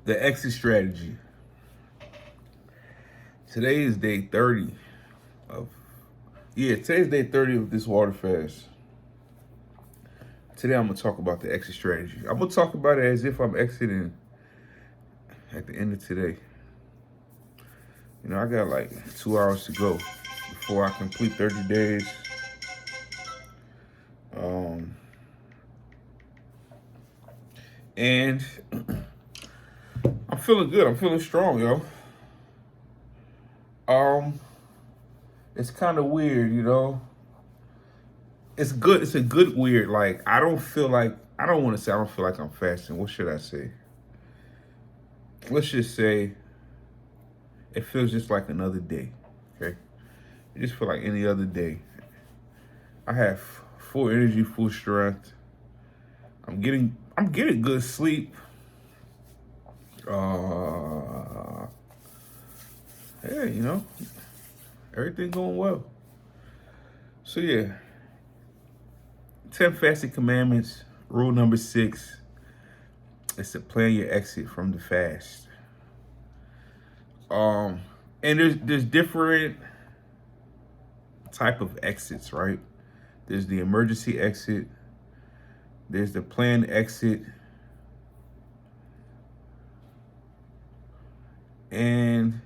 The exit strategy. Today is day 30 of today's day 30 of this water fast. Today I'm gonna talk about the exit strategy. I'm gonna talk about it as if I'm exiting at the end of today. You know, I got like 2 hours to go before I complete 30 days. Um, and I'm feeling good. I'm feeling strong, yo. Um, it's kind of weird, you know. It's good. It's a good weird. Like I don't feel like I don't want to say I don't feel like I'm fasting. What should I say? Let's just say it feels just like another day. Okay, it just feel like any other day. I have full energy, full strength. I'm getting good sleep. Uh, yeah, you know, everything going well. So yeah, 10 fasting commandments. Rule number 6 is to plan your exit from the fast. Um, and there's different type of exits, right? There's the emergency exit. There's the planned exit, and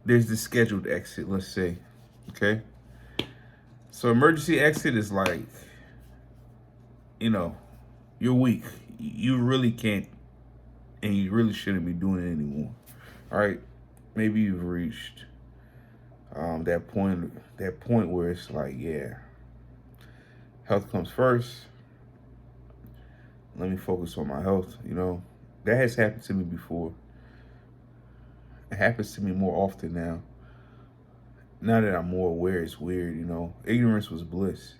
there's the scheduled exit. Let's say, okay. So emergency exit is like, you know, you're weak. You really can't, and you really shouldn't be doing it anymore. All right, maybe you've reached that point where it's like, yeah, health comes first. Let me focus on my health. You know, that has happened to me before. It happens to me more often now. Now that I'm more aware, it's weird. You know, ignorance was bliss,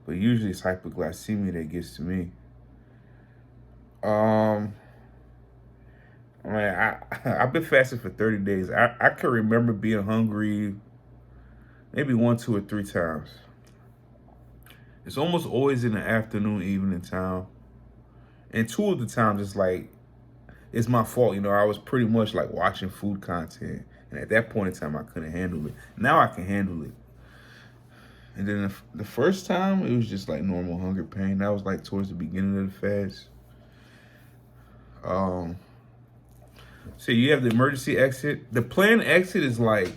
but usually it's hypoglycemia that gets to me. Um, I mean, I've been fasting for 30 days. I can remember being hungry maybe one, two, or three times. It's almost always in the afternoon, evening time. And two of the times it's like it's my fault. You know, I was pretty much like watching food content. And at that point in time I couldn't handle it. Now I can handle it. And then the first time it was just like normal hunger pain. That was like towards the beginning of the fast. Um so you have the emergency exit. The planned exit is like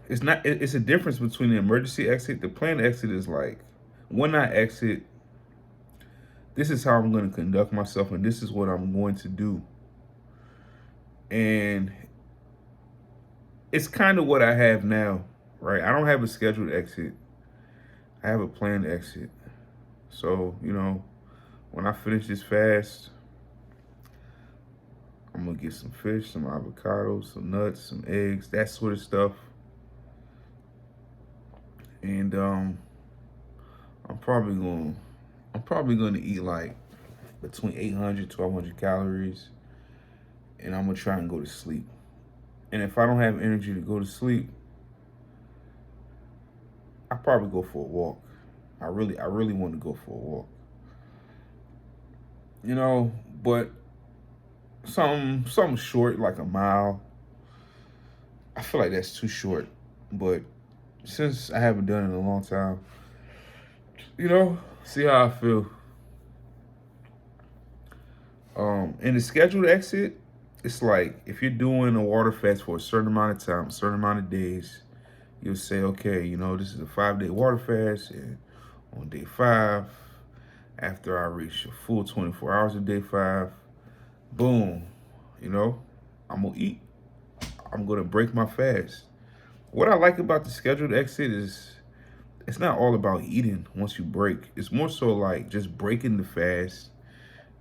it's not it's a difference between the emergency exit. The planned exit is like when I exit, this is how I'm going to conduct myself and this is what I'm going to do. And it's kind of what I have now, right? I don't have a scheduled exit. I have a planned exit. So, you know, when I finish this fast, I'm going to get some fish, some avocados, some nuts, some eggs, that sort of stuff. And I'm probably going to eat like between 800 1200 calories, and I'm going to try and go to sleep. And if I don't have energy to go to sleep, I probably go for a walk. I really want to go for a walk. You know, but something short like a mile. I feel like that's too short. But since I haven't done it in a long time, you know, see how I feel. In the scheduled exit, it's like if you're doing a water fast for a certain amount of time, a certain amount of days, you'll say, okay, you know, this is a 5-day water fast, and on day 5, after I reach a full 24 hours of day 5, boom, you know, I'm gonna eat. I'm gonna break my fast. What I like about the scheduled exit is it's not all about eating once you break. It's more so like just breaking the fast.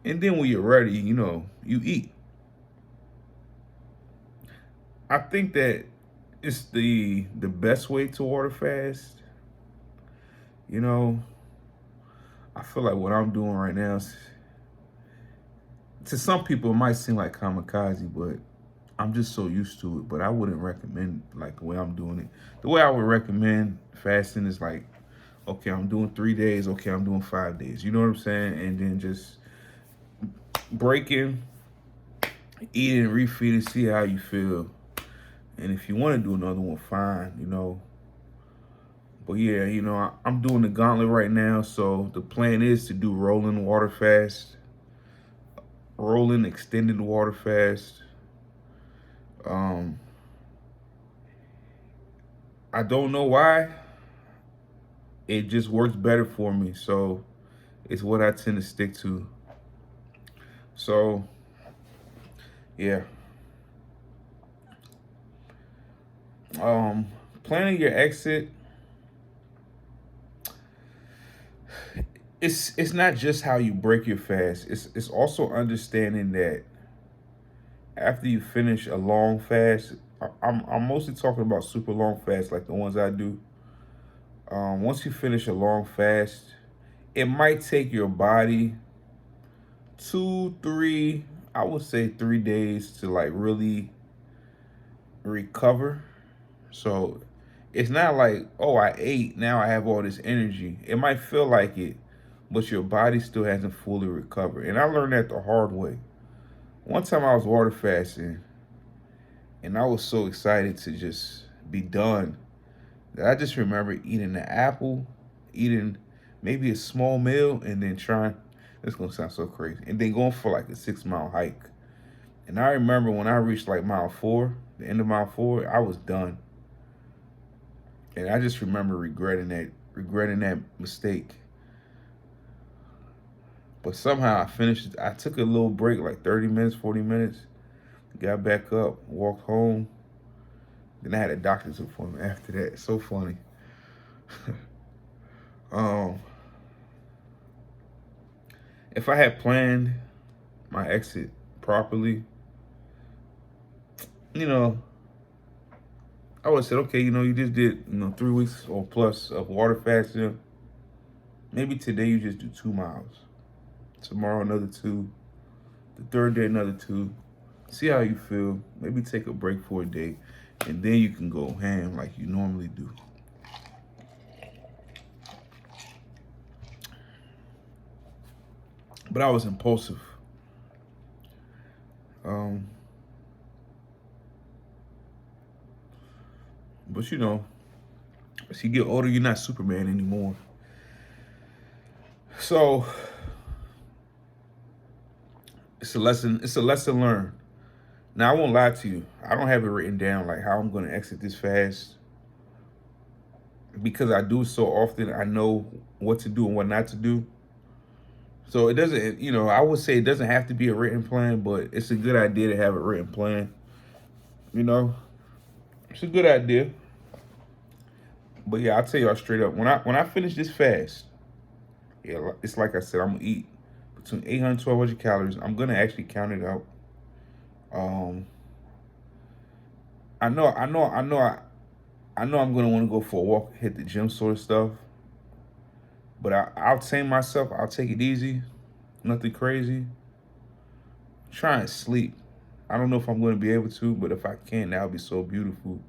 And then when you're ready, you know, you eat. I think that it's the best way to water fast. You know, I feel like what I'm doing right now to some people it might seem like kamikaze, but I'm just so used to it. But I wouldn't recommend like the way I'm doing it. The way I would recommend fasting is like Okay, I'm doing 3 days. Okay, I'm doing 5 days. You know what I'm saying? And then just breaking, eating, refeeding, see how you feel. And if you want to do another one, fine, you know. But yeah, you know, I'm doing the gauntlet right now. So the plan is to do rolling water fast, rolling extended water fast. Um, I don't know why. It just works better for me. So it's what I tend to stick to. So yeah. Um, Planning your exit, it's not just how you break your fast. It's also understanding that after you finish a long fast, I'm mostly talking about super long fasts like the ones I do. Once you finish a long fast, it might take your body 2, 3, I would say 3 days to like really recover. So it's not like, oh, I ate, now I have all this energy. It might feel like it, but your body still hasn't fully recovered. And I learned that the hard way. One time I was water fasting and I was so excited to just be done that I just remember eating an apple, eating maybe a small meal, and then trying, this is gonna sound so crazy, and then going for like a 6 mile hike. And I remember when I reached like mile 4, the end of mile 4, I was done. And I just remember regretting that mistake. But somehow I finished it. I took a little break, like 30 minutes, 40 minutes, got back up, walked home. Then I had a doctor's appointment after that. So funny. um, if I had planned my exit properly, you know, I would have said, okay, you know, you just did, 3 weeks or plus of water fasting. Maybe today you just do 2 miles. Tomorrow another two. The third day another two. See how you feel. Maybe take a break for a day, and then you can go ham like you normally do. But I was impulsive. Um, but you know, as you get older, you're not Superman anymore. So it's a lesson. It's a lesson learned. Now I won't lie to you. I don't have it written down like how I'm going to exit this fast because I do it so often. I know what to do and what not to do. So it doesn't, I would say it doesn't have to be a written plan, but it's a good idea to have a written plan. You know, it's a good idea. But yeah, I'll tell y'all straight up. When I finish this fast, yeah, it's like I said, I'm gonna eat between 800 and 1,200 calories. I'm gonna actually count it out. Um, I know, I know, I know, I know I'm gonna want to go for a walk, hit the gym, sort of stuff. But I'll tame myself. I'll take it easy, nothing crazy. Try and sleep. I don't know if I'm going to be able to, but if I can, that'll be so beautiful.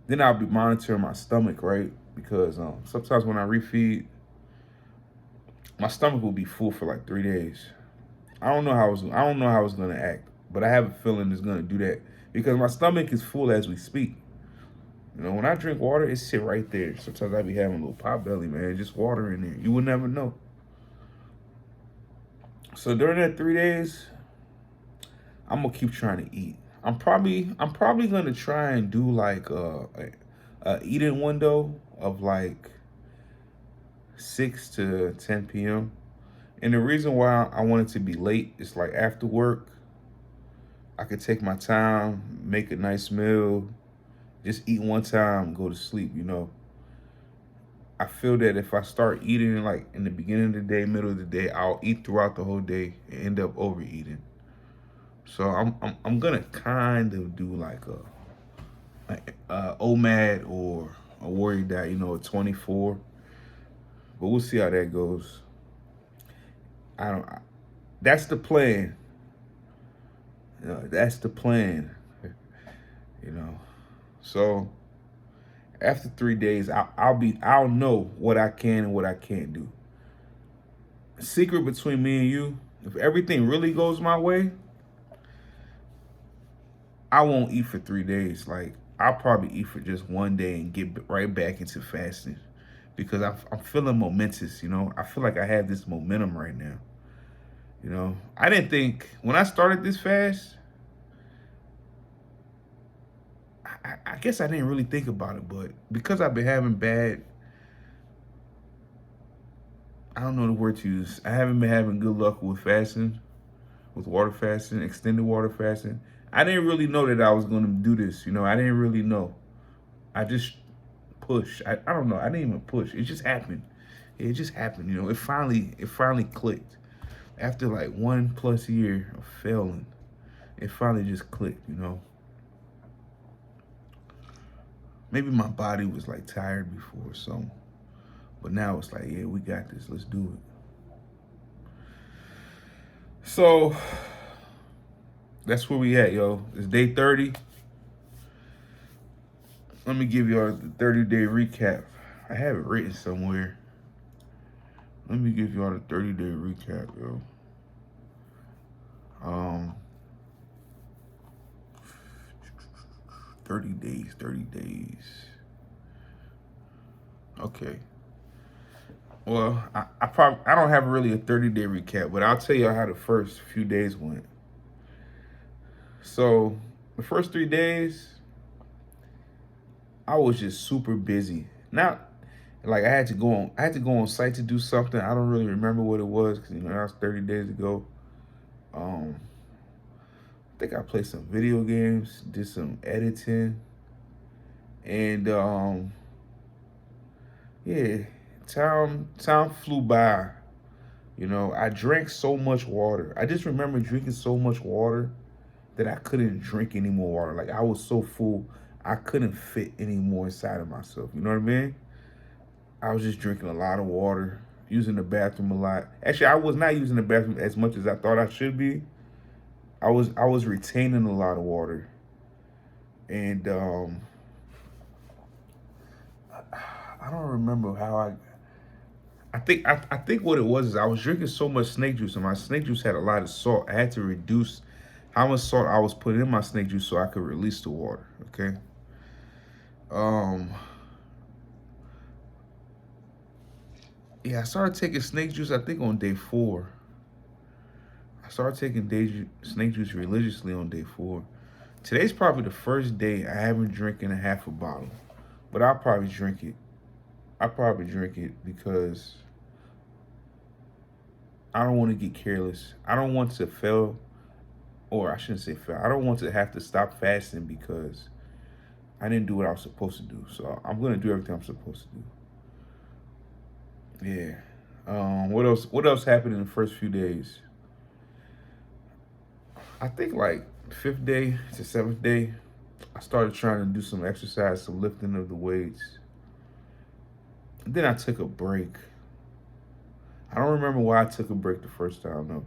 Then I'll be monitoring my stomach, right? Because sometimes when I refeed, my stomach will be full for like 3 days. I don't know how it's gonna act, but I have a feeling it's gonna do that because my stomach is full as we speak. When I drink water, it sit right there. Sometimes I be having a little pot belly, man, just water in there. You would never know. So during that 3 days, I'm gonna keep trying to eat. I'm probably gonna try and do like a eating window of like 6 to 10 p.m. And the reason why I want it to be late is like after work, I could take my time, make a nice meal, just eat one time, go to sleep. I feel that if I start eating like in the beginning of the day, middle of the day, I'll eat throughout the whole day and end up overeating. So I'm gonna kind of do like a OMAD or a warrior diet, a 24. But we'll see how that goes. I don't. That's the plan. That's the plan. You know. So After 3 days, I'll know what I can and what I can't do. Secret between me and you, if everything really goes my way, I won't eat for 3 days. Like, I'll probably eat for just one day and get right back into fasting because I'm feeling momentous, you know? I feel like I have this momentum right now. You know, I didn't think when I started this fast, I guess I didn't really think about it, but because I've been having bad, I don't know the word to use. I haven't been having good luck with fasting, with water fasting, extended water fasting. I didn't really know that I was going to do this. You know, I didn't really know. I just pushed. I don't know. I didn't even push. It just happened. It just happened. You know, it finally clicked. After like 1+ year of failing, it finally just clicked. You know, maybe my body was like tired before, so, but now it's like, yeah, we got this. Let's do it. So that's where we at, yo. It's day 30. Let me give y'all the 30-day recap. I have it written somewhere. Let me give y'all the 30-day recap, yo. 30 days, 30 days. Okay. Well, I don't have really a 30-day recap, but I'll tell you how the first few days went. So the first 3 days, I was just super busy. Not like I had to go on site to do something. I don't really remember what it was because that was 30 days ago. I think I played some video games, did some editing, and yeah, time flew by. You know, I drank so much water. I just remember drinking so much water that I couldn't drink any more water. Like, I was so full, I couldn't fit any more inside of myself. You know what I mean? I was just drinking a lot of water, using the bathroom a lot. Actually, I was not using the bathroom as much as I thought I should be. I was retaining a lot of water, and I don't remember how I think what it was is I was drinking so much snake juice, and my snake juice had a lot of salt. I had to reduce how much salt I was putting in my snake juice so I could release the water. Okay. Um. Yeah, I started taking snake juice, I think, on day 4. I started taking snake juice religiously on day 4. Today's probably the first day I haven't drinking a half a bottle, but I'll probably drink it. I probably drink it because I don't want to get careless. I don't want to fail, or I shouldn't say fail. I don't want to have to stop fasting because I didn't do what I was supposed to do. So I'm gonna do everything I'm supposed to do. Yeah. What else? What else happened in the first few days? I think like 5th day to 7th day, I started trying to do some exercise, some lifting of the weights. And then I took a break. I don't remember why I took a break the first time, though.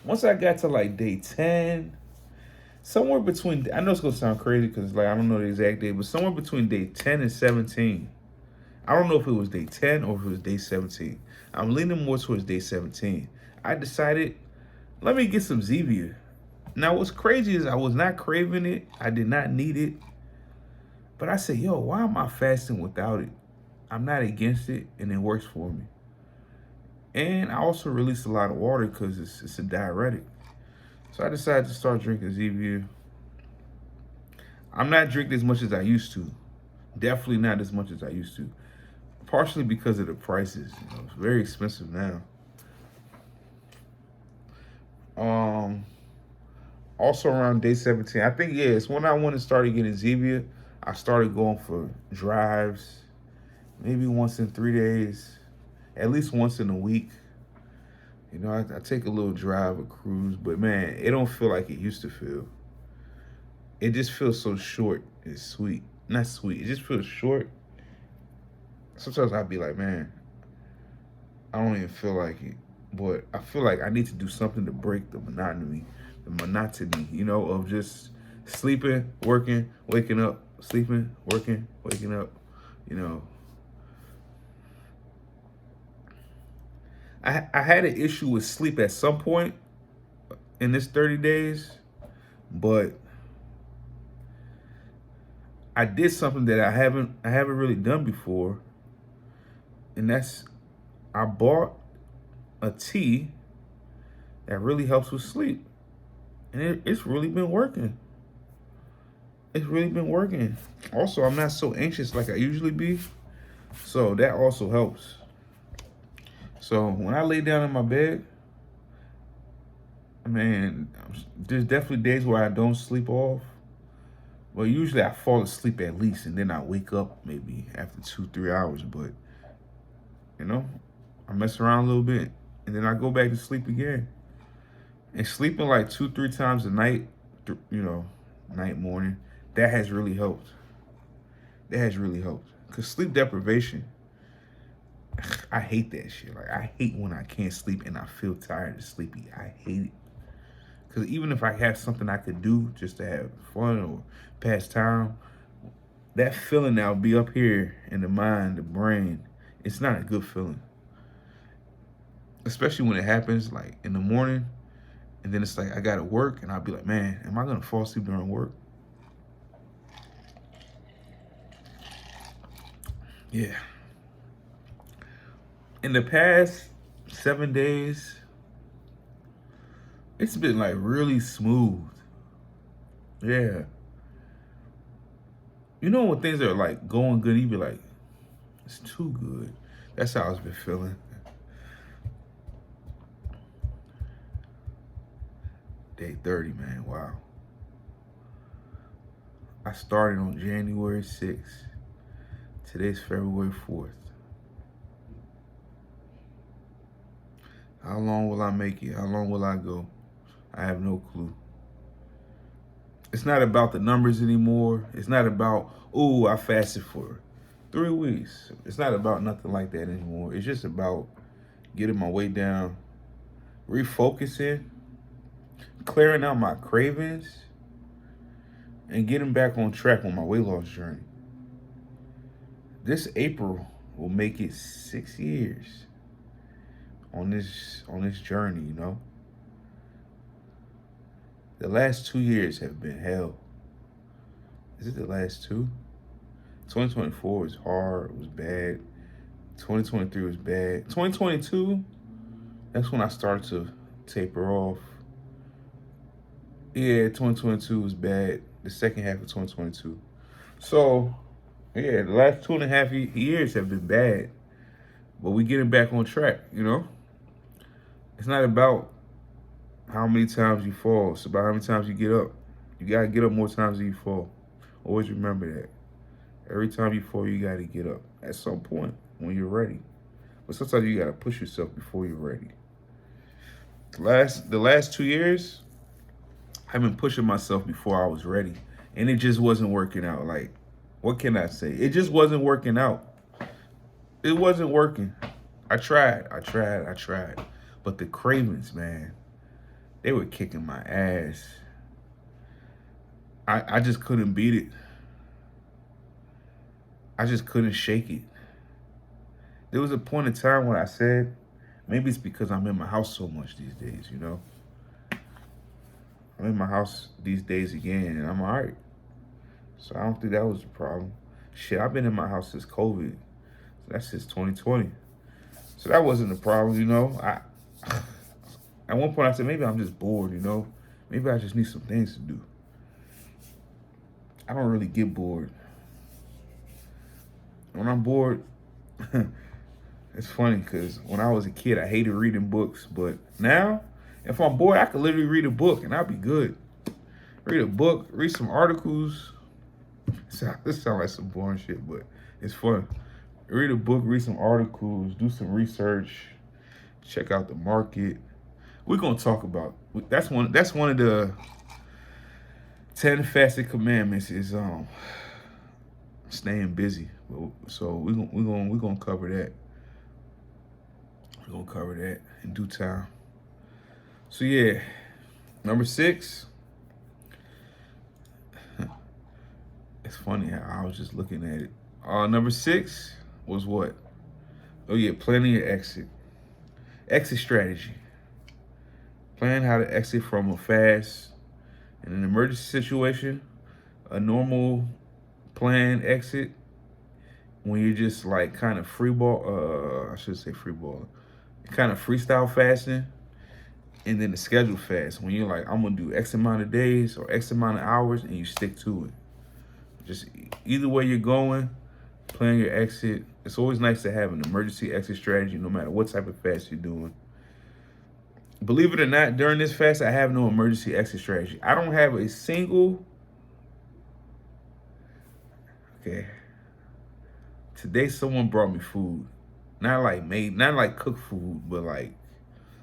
Once I got to like day 10, somewhere between, I know it's going to sound crazy because like I don't know the exact day, but somewhere between day 10 and 17. I don't know if it was day 10 or if it was day 17. I'm leaning more towards day 17. I decided, let me get some Zevia. Now, what's crazy is I was not craving it. I did not need it. But I said, yo, why am I fasting without it? I'm not against it, and it works for me. And I also released a lot of water because it's a diuretic. So I decided to start drinking Zevia. I'm not drinking as much as I used to. Definitely not as much as I used to. Partially because of the prices. You know, it's very expensive now. Also around day 17, I think, yeah, it's when I went and started getting Zevia. I started going for drives, maybe once in 3 days, at least once in a week. You know, I take a little drive, a cruise, but man, it don't feel like it used to feel. It just feels so short and sweet. Not sweet, it just feels short. Sometimes I'd be like, man, I don't even feel like it. But I feel like I need to do something to break the monotony, you know, of just sleeping, working, waking up, sleeping, working, waking up. You know, I had an issue with sleep at some point in this 30 days, but I did something that I haven't really done before, and that's I bought a tea that really helps with sleep, and it's really been working. It's really been working. Also, I'm not so anxious like I usually be, so that also helps. So when I lay down in my bed, man, there's definitely days where I don't sleep off, but usually I fall asleep at least, and then I wake up maybe after 2, 3 hours. But you know, I mess around a little bit, and then I go back to sleep again. And sleeping like 2, 3 times a night, night, morning, that has really helped. That has really helped. Cause sleep deprivation, I hate that shit. Like I hate when I can't sleep and I feel tired and sleepy. I hate it. Cause even if I have something I could do just to have fun or pass time, that feeling that'll be up here in the mind, the brain, it's not a good feeling. Especially when it happens like in the morning, and then it's like I gotta work, and I'll be like, man, am I gonna fall asleep during work? Yeah. In the past 7 days, it's been like really smooth. Yeah. You know when things are like going good, you be like, it's too good. That's how I've been feeling. Day 30, man. Wow. I started on January 6th. Today's February 4th. How long will I make it? How long will I go? I have no clue. It's not about the numbers anymore. It's not about, oh, I fasted for 3 weeks. It's not about nothing like that anymore. It's just about getting my weight down, refocusing, clearing out my cravings, and getting back on track on my weight loss journey. This April will make it 6 years on this journey, you know. The last 2 years have been hell. Is it the last two? 2024 was hard, it was bad. 2023 was bad. 2022, that's when I started to taper off. Yeah, 2022 was bad. The second half of 2022. So, yeah, the last 2.5 years have been bad. But we getting back on track, you know? It's not about how many times you fall. It's about how many times you get up. You gotta get up more times than you fall. Always remember that. Every time you fall, you gotta get up at some point when you're ready. But sometimes you gotta push yourself before you're ready. The last 2 years, I've been pushing myself before I was ready. And it just wasn't working out. Like, what can I say? It just wasn't working out. It wasn't working. I tried. But the cravings, man, they were kicking my ass. I just couldn't beat it. I just couldn't shake it. There was a point in time when I said, maybe it's because I'm in my house so much these days, you know? I'm in my house these days again, and I'm all right. So I don't think that was the problem. Shit, I've been in my house since COVID. So that's since 2020. So that wasn't the problem, you know? At one point I said, maybe I'm just bored, you know? Maybe I just need some things to do. I don't really get bored. When I'm bored, it's funny because when I was a kid, I hated reading books. But now, if I'm bored, I could literally read a book and I'll be good. Read a book, read some articles. This sounds like some boring shit, but it's fun. Read a book, read some articles, do some research, check out the market. We're gonna talk about that's one of the 10 fasted commandments is staying busy. So we're gonna cover that. We're gonna cover that in due time. So yeah, number 6. It's funny how I was just looking at it. Number 6 was what? Oh yeah, planning your exit. Exit strategy. Plan how to exit from a fast in an emergency situation. A normal planned exit when you're just like kind of free ball. I should say free ball. Kind of freestyle fasting, and then the schedule fast when you're like, I'm gonna do X amount of days or X amount of hours, and you stick to it. Just either way you're going, plan your exit. It's always nice to have an emergency exit strategy, no matter what type of fast you're doing. Believe it or not, during this fast, I have no emergency exit strategy. I don't have a single. Okay. Today, someone brought me food. Not like cooked food, but like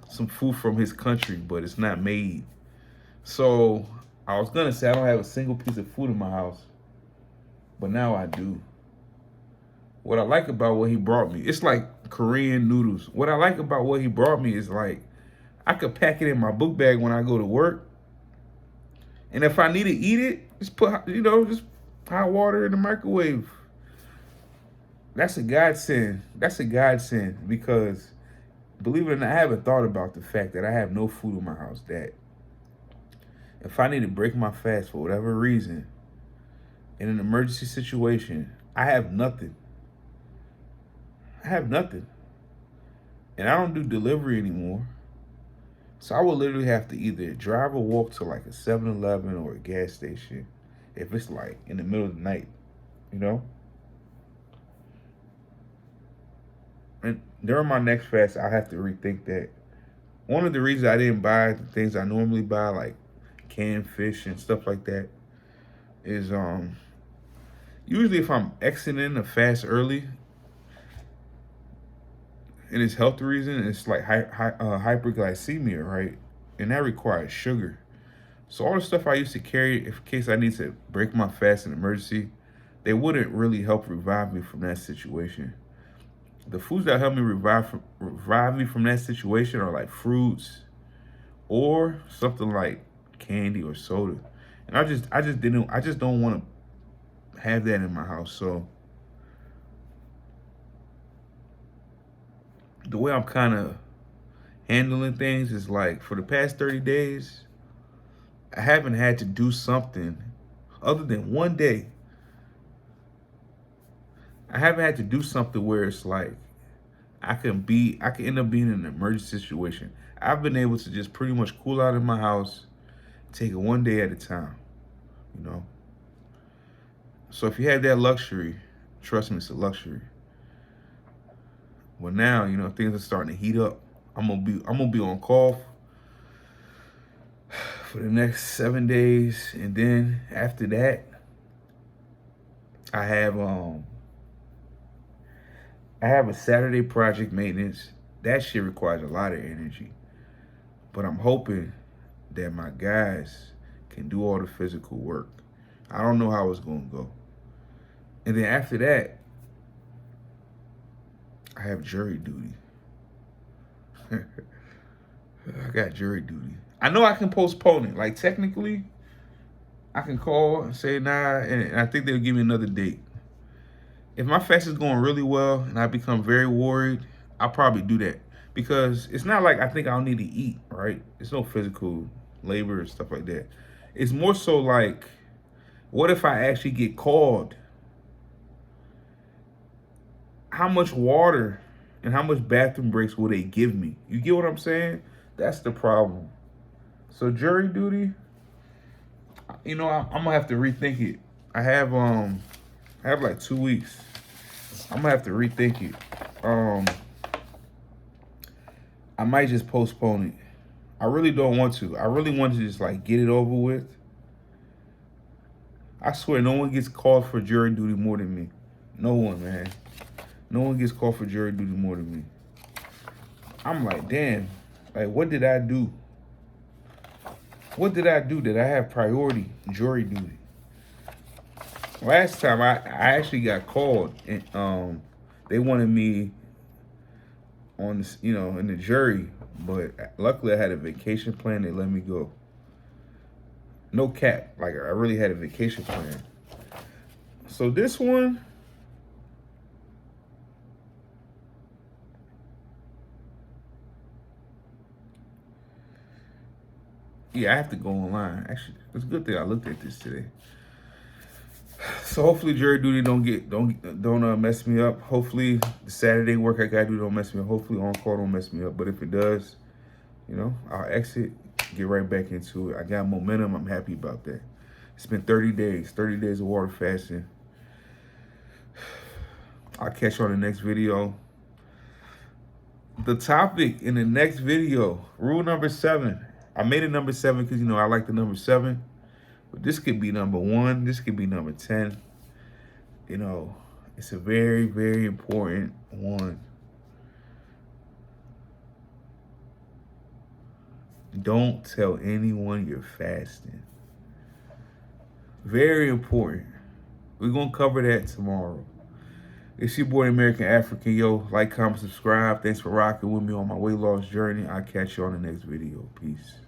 some food from his country, but it's not made. So I was gonna say I don't have a single piece of food in my house, but now I do. What I like about what he brought me, it's like Korean noodles. What I like about what he brought me is like I could pack it in my book bag when I go to work. And if I need to eat it, just put, just hot water in the microwave. That's a godsend. That's a godsend because believe it or not, I haven't thought about the fact that I have no food in my house. That if I need to break my fast for whatever reason in an emergency situation, I have nothing. I have nothing. And I don't do delivery anymore. So I would literally have to either drive or walk to like a 7-Eleven or a gas station if it's like in the middle of the night, you know? And during my next fast, I have to rethink that. One of the reasons I didn't buy the things I normally buy, like canned fish and stuff like that, is usually if I'm exiting a fast early, and it's health reason, it's like hyperglycemia, right? And that requires sugar. So all the stuff I used to carry in case I need to break my fast in emergency, they wouldn't really help revive me from that situation. The foods that help me revive me from that situation are like fruits or something like candy or soda. And I just don't want to have that in my house. So the way I'm kind of handling things is like for the past 30 days, I haven't had to do something other than one day. I haven't had to do something where it's like I can end up being in an emergency situation. I've been able to just pretty much cool out in my house, take it one day at a time, you know. So if you had that luxury, trust me, it's a luxury. Well, now things are starting to heat up. I'm gonna be on call for the next 7 days, and then after that, I have a Saturday project maintenance. That shit requires a lot of energy, but I'm hoping that my guys can do all the physical work. I don't know how it's gonna go, and then after that, I have jury duty. I got jury duty. I know I can postpone it. Like technically, I can call and say nah, and I think they'll give me another date. If my fast is going really well and I become very worried, I'll probably do that. Because it's not like I think I'll need to eat, right? It's no physical labor and stuff like that. It's more so like, what if I actually get called? How much water and how much bathroom breaks will they give me? You get what I'm saying? That's the problem. So jury duty, I'm gonna have to rethink it. I have like 2 weeks. I'm gonna have to rethink it. I might just postpone it. I really don't want to. I really want to just like get it over with. I swear no one gets called for jury duty more than me. No one, man. No one gets called for jury duty more than me. I'm like, damn, like what did I do? What did I do that I have priority jury duty? Last time I actually got called and they wanted me on this, in the jury, but luckily I had a vacation plan. They let me go. No cap, like I really had a vacation plan. So this one, yeah, I have to go online. Actually, it's a good thing I looked at this today. So hopefully jury duty don't mess me up. Hopefully the Saturday work I gotta do don't mess me up. Hopefully on call don't mess me up. But if it does, you know, I'll exit, get right back into it. I got momentum. I'm happy about that. It's been 30 days of water fasting. I'll catch you on the next video. The topic in the next video, rule number 7. I made it number 7 because, you know, I like the number 7. But this could be number 1. This could be number 10. You know, it's a very, very important one. Don't tell anyone you're fasting. Very important. We're going to cover that tomorrow. It's your boy, American African. Yo, like, comment, subscribe. Thanks for rocking with me on my weight loss journey. I'll catch you on the next video. Peace.